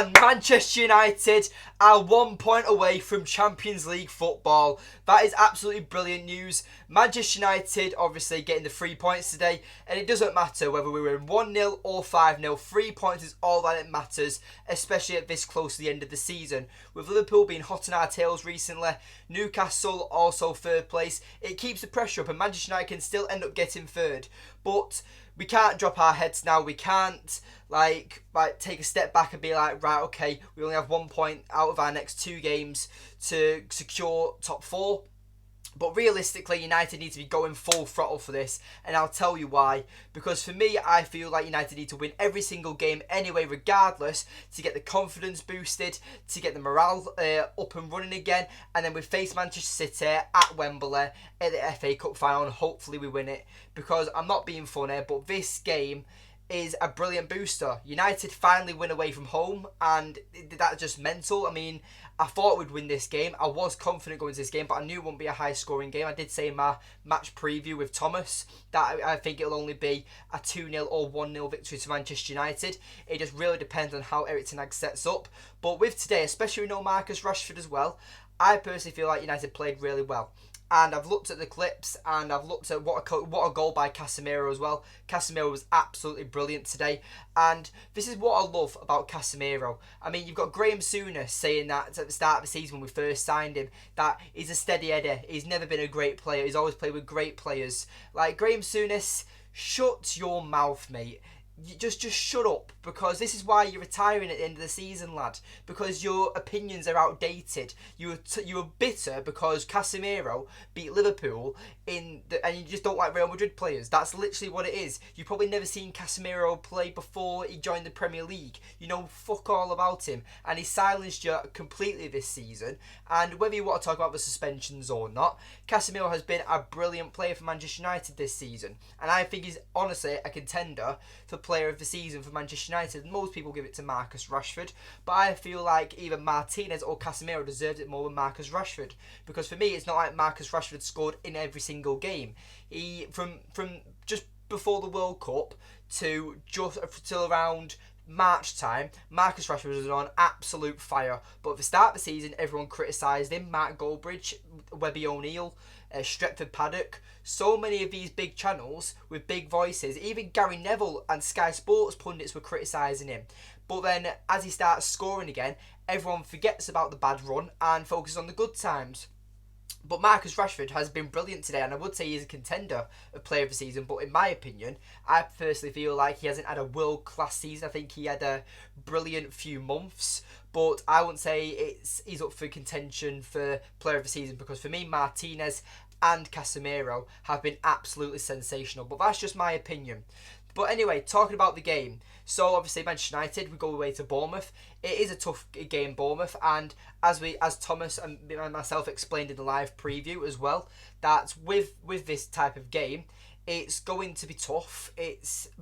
And Manchester United are 1 point away from Champions League football. That is absolutely brilliant news. Manchester United obviously getting the 3 points today, and it doesn't matter whether we win 1-0 or 5-0. 3 points is all that it matters, especially at this close to the end of the season. With Liverpool being hot on our tails recently, Newcastle also third place, it keeps the pressure up and Manchester United can still end up getting third. But we can't drop our heads now. We can't like take a step back and be like, right, okay, we only have 1 point out of our next 2 games to secure top 4. But realistically, United need to be going full throttle for this, and I'll tell you why. Because for me, I feel like United need to win every single game anyway, regardless, to get the confidence boosted, to get the morale up and running again, and then we face Manchester City at Wembley at the FA Cup final, and hopefully we win it. Because I'm not being funny, but this game is a brilliant booster. United finally win away from home, and that's just mental. I mean, I thought we'd win this game. I was confident going into this game, but I knew it wouldn't be a high-scoring game. I did say in my match preview with Thomas that I think it'll only be a 2-0 or 1-0 victory to Manchester United. It just really depends on how Erik ten Hag sets up. But with today, especially with no Marcus Rashford as well, I personally feel like United played really well. And I've looked at the clips and I've looked at what a goal by CLASSEMIRO as well. CLASSEMIRO was absolutely brilliant today. And this is what I love about CLASSEMIRO. I mean, you've got Graham Souness saying that at the start of the season when we first signed him, that he's a steady Eddie. He's never been a great player. He's always played with great players. Like, Graham Souness, shut your mouth, mate. Just shut up, because this is why you're retiring at the end of the season, lad. Because your opinions are outdated. You were bitter because CLASSEMIRO beat Liverpool and you just don't like Real Madrid players. That's literally what it is. You've probably never seen CLASSEMIRO play before he joined the Premier League. You know fuck all about him, and he silenced you completely this season. And whether you want to talk about the suspensions or not, CLASSEMIRO has been a brilliant player for Manchester United this season, and I think he's honestly a contender for player of the season for Manchester United. Most people give it to Marcus Rashford, but I feel like either Martinez or CLASSEMIRO deserves it more than Marcus Rashford, because for me it's not like Marcus Rashford scored in every single game. He from just before the World Cup to just till around March time, Marcus Rashford was on absolute fire. But at the start of the season, everyone criticised him. Matt Goldbridge, Webby O'Neill, Stretford Paddock, so many of these big channels with big voices, even Gary Neville and Sky Sports pundits were criticising him. But then as he starts scoring again, everyone forgets about the bad run and focuses on the good times. But Marcus Rashford has been brilliant today, and I would say he's a contender of player of the season. But in my opinion, I personally feel like he hasn't had a world-class season. I think he had a brilliant few months, but I wouldn't say he's up for contention for player of the season, because for me, Martinez and CLASSEMIRO have been absolutely sensational. But that's just my opinion. But anyway, talking about the game. So obviously Manchester United, we go away to Bournemouth. It is a tough game, Bournemouth, and as Thomas and myself explained in the live preview as well, that with this type of game, it's going to be tough.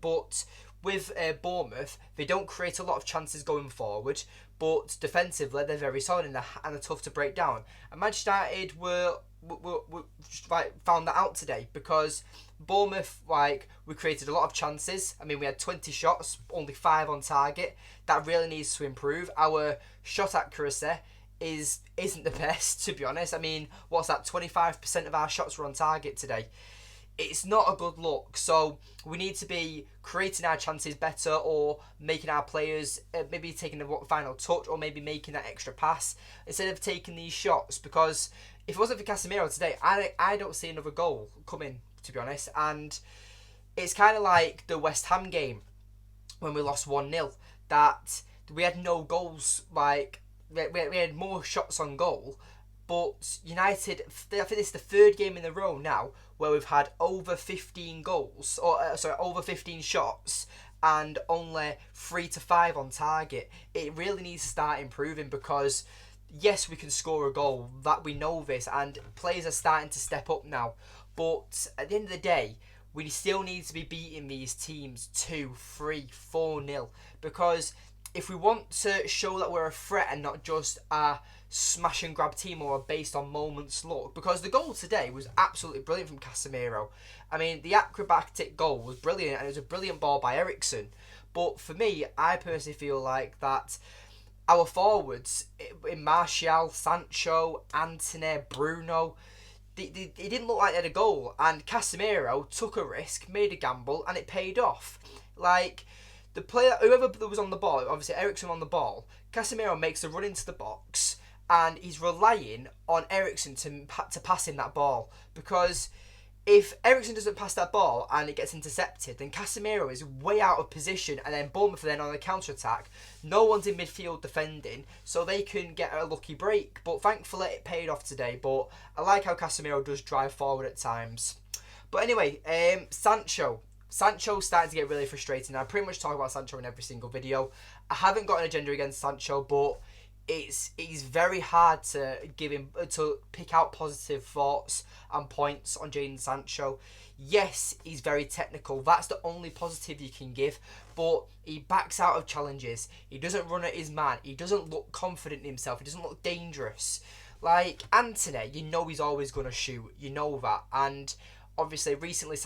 But with Bournemouth, they don't create a lot of chances going forward, but defensively they're very solid and they're tough to break down. And Manchester United were found that out today, because Bournemouth, we created a lot of chances. I mean, we had 20 shots, only 5 on target. That really needs to improve. Our shot accuracy isn't the best, to be honest. I mean, what's that? 25% of our shots were on target today. It's not a good look. So we need to be creating our chances better, or making our players maybe taking the final touch, or maybe making that extra pass instead of taking these shots. Because if it wasn't for CLASSEMIRO today, I don't see another goal coming, to be honest. And it's kind of like the West Ham game when we lost 1-0, that we had no goals. Like, we had more shots on goal, but United, I think it's the 3rd game in a row now where we've had over 15 goals, or over 15 shots, and only 3 to 5 on target. It really needs to start improving, because yes, we can score a goal, that we know this, and players are starting to step up now. But at the end of the day, we still need to be beating these teams 2, 3, 4-0, because if we want to show that we're a threat and not just a smash and grab team or based on moments luck, because the goal today was absolutely brilliant from CLASSEMIRO. I mean, the acrobatic goal was brilliant, and it was a brilliant ball by Eriksen. But for me, I personally feel like that our forwards in Martial, Sancho, Antony, Bruno, it didn't look like they had a goal. And Casemiro took a risk, made a gamble, and it paid off. Like, the player, whoever was on the ball, obviously Eriksen on the ball, Casemiro makes a run into the box, and he's relying on Eriksen to pass him that ball. Because if Eriksen doesn't pass that ball and it gets intercepted, then Casemiro is way out of position, and then Bournemouth are then on the counter-attack. No one's in midfield defending, so they can get a lucky break. But thankfully it paid off today. But I like how Casemiro does drive forward at times. But anyway, Sancho. Sancho's starting to get really frustrating. I pretty much talk about Sancho in every single video. I haven't got an agenda against Sancho, but it's very hard to pick out positive thoughts and points on Jadon Sancho. Yes, he's very technical. That's the only positive you can give. But he backs out of challenges. He doesn't run at his man. He doesn't look confident in himself. He doesn't look dangerous. Like Antony, you know he's always going to shoot. You know that. And obviously, recently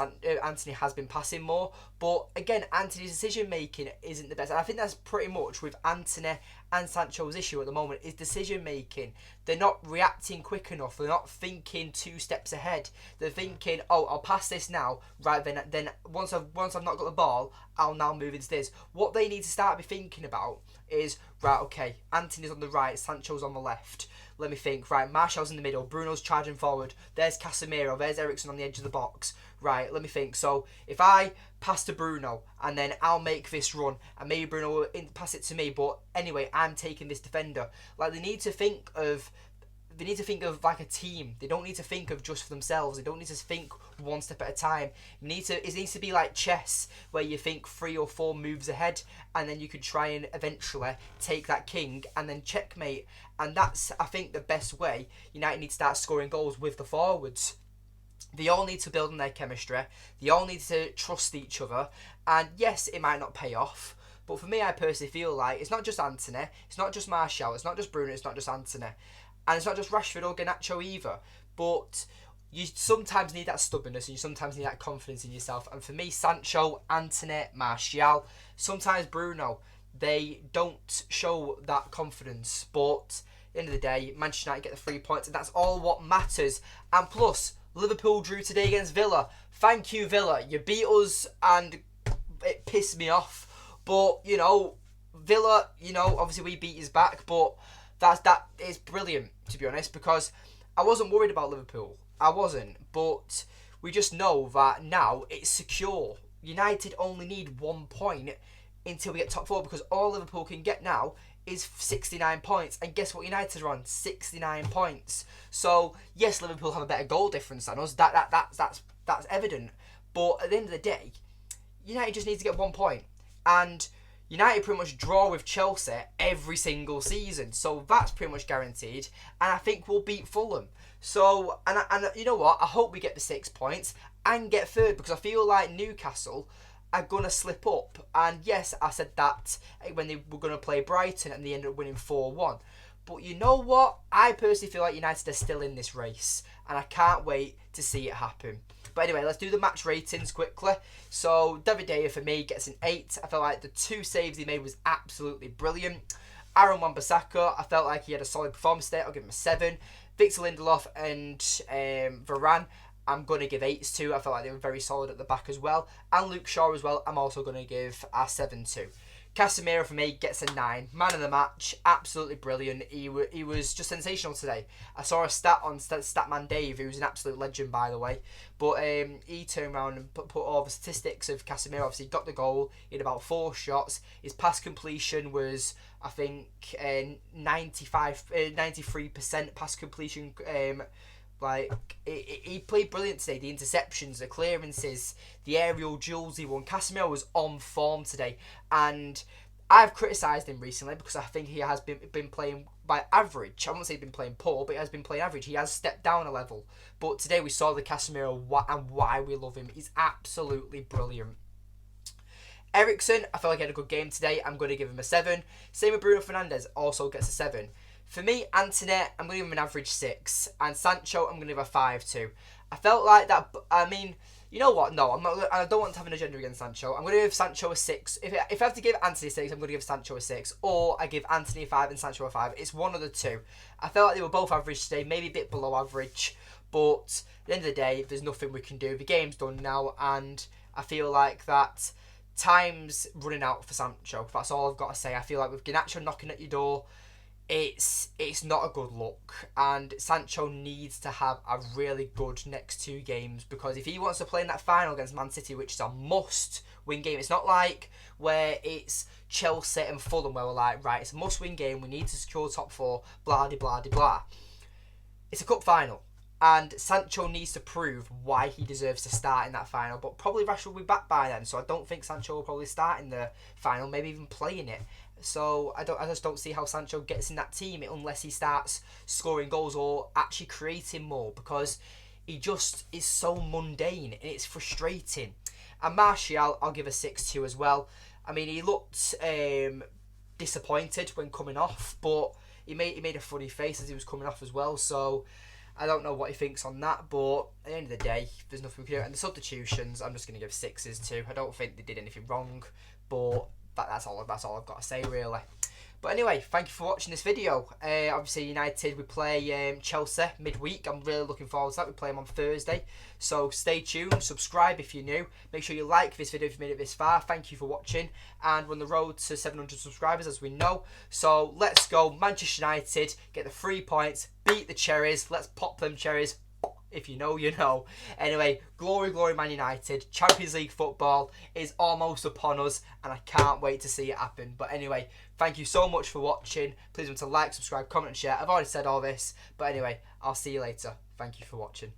Antony has been passing more, but again, Antony's decision making isn't the best, and I think that's pretty much with Antony and Sancho's issue at the moment is decision making. They're not reacting quick enough. They're not thinking 2 steps ahead. They're thinking, oh, I'll pass this now. Right, then once I've not got the ball, I'll now move into this. What they need to start be thinking about is, right, okay, Antony's on the right, Sancho's on the left. Let me think. Right, Martial's in the middle. Bruno's charging forward. There's Casemiro. There's Eriksen on the edge of the box. Right, let me think. So if I pass to Bruno and then I'll make this run and maybe Bruno will pass it to me, but anyway, I'm taking this defender. Like, they need to think of like a team. They don't need to think of just for themselves. They don't need to think one step at a time. It needs to be like chess, where you think 3 or 4 moves ahead, and then you can try and eventually take that king and then checkmate. And that's, I think, the best way United need to start scoring goals with the forwards. They all need to build on their chemistry. They all need to trust each other. And yes, it might not pay off, but for me, I personally feel like it's not just Antony, it's not just Martial, it's not just Bruno, it's not just Antony. And it's not just Rashford or Garnacho either. But you sometimes need that stubbornness and you sometimes need that confidence in yourself. And for me, Sancho, Antony, Martial, sometimes Bruno, they don't show that confidence. But at the end of the day, Manchester United get the 3 points, and that's all what matters. And plus, Liverpool drew today against Villa. Thank you, Villa. You beat us and it pissed me off. But, Villa, obviously we beat his back, but that is brilliant, to be honest, because I wasn't worried about Liverpool. I wasn't, but we just know that now it's secure. United only need 1 point until we get top 4, because all Liverpool can get now is 69 points, and guess what United are on? 69 points. So yes, Liverpool have a better goal difference than us. That's evident. But at the end of the day, United just need to get 1 point, and United pretty much draw with Chelsea every single season, so that's pretty much guaranteed. And I think we'll beat Fulham. So, and you know what? I hope we get the 6 points and get third, because I feel like Newcastle are going to slip up. And yes, I said that when they were going to play Brighton and they ended up winning 4-1. But you know what? I personally feel like United are still in this race, and I can't wait to see it happen. But anyway, let's do the match ratings quickly. So, David De Gea for me gets an 8. I felt like the 2 saves he made was absolutely brilliant. Aaron Wan-Bissaka, I felt like he had a solid performance there. I'll give him a 7. Victor Lindelof and Varane, I'm going to give 8s to. I felt like they were very solid at the back as well. And Luke Shaw as well, I'm also going to give a 7 to. Casemiro for me gets a 9. Man of the match, absolutely brilliant. He was just sensational today. I saw a stat on Statman Dave, who's an absolute legend, by the way. But he turned around and put all the statistics of Casemiro. Obviously, he got the goal. He had about 4 shots. His pass completion was, I think, 93% pass completion. He played brilliant today. The interceptions, the clearances, the aerial duels he won. Casemiro was on form today, and I've criticised him recently because I think he has been playing by average. I won't say he's been playing poor, but he has been playing average. He has stepped down a level. But today we saw the Casemiro and why we love him. He's absolutely brilliant. Eriksen, I felt like he had a good game today. I'm going to give him a 7. Same with Bruno Fernandes, also gets a 7. For me, Antony, I'm going to give him an average 6. And Sancho, I'm going to give a 5 to. I felt like that, You know what? No, I'm not. I don't want to have an agenda against Sancho. I'm going to give Sancho a 6. If I have to give Anthony a 6, I'm going to give Sancho a 6. Or I give Anthony a 5 and Sancho a 5. It's one of the two. I felt like they were both average today, maybe a bit below average. But at the end of the day, there's nothing we can do. The game's done now, and I feel like that time's running out for Sancho. That's all I've got to say. I feel like with Garnacho knocking at your door, it's not a good look, and Sancho needs to have a really good next 2 games, because if he wants to play in that final against Man City, which is a must-win game, it's not like where it's Chelsea and Fulham where we're like, right, it's a must-win game, we need to secure top 4, blah de blah de blah. It's a cup final, and Sancho needs to prove why he deserves to start in that final, but probably Rashford will be back by then, so I don't think Sancho will probably start in the final, maybe even play in it. So I just don't see how Sancho gets in that team unless he starts scoring goals or actually creating more, because he just is so mundane and it's frustrating. And Martial, I'll give a 6-2 as well. I mean, he looked disappointed when coming off, but he made a funny face as he was coming off as well. So I don't know what he thinks on that, but at the end of the day, there's nothing we can do. And the substitutions, I'm just going to give 6s too. I don't think they did anything wrong, but that's all I've got to say, really. But anyway, thank you for watching this video. Obviously, United, we play Chelsea midweek. I'm really looking forward to that. We play them on Thursday. So stay tuned. Subscribe if you're new. Make sure you like this video if you made it this far. Thank you for watching. And we're on the road to 700 subscribers, as we know. So let's go. Manchester United, get the 3 points. Beat the Cherries. Let's pop them Cherries. If you know, you know. Anyway, glory, glory, Man United. Champions League football is almost upon us, and I can't wait to see it happen. But anyway, thank you so much for watching. Please remember to like, subscribe, comment, and share. I've already said all this, but anyway, I'll see you later. Thank you for watching.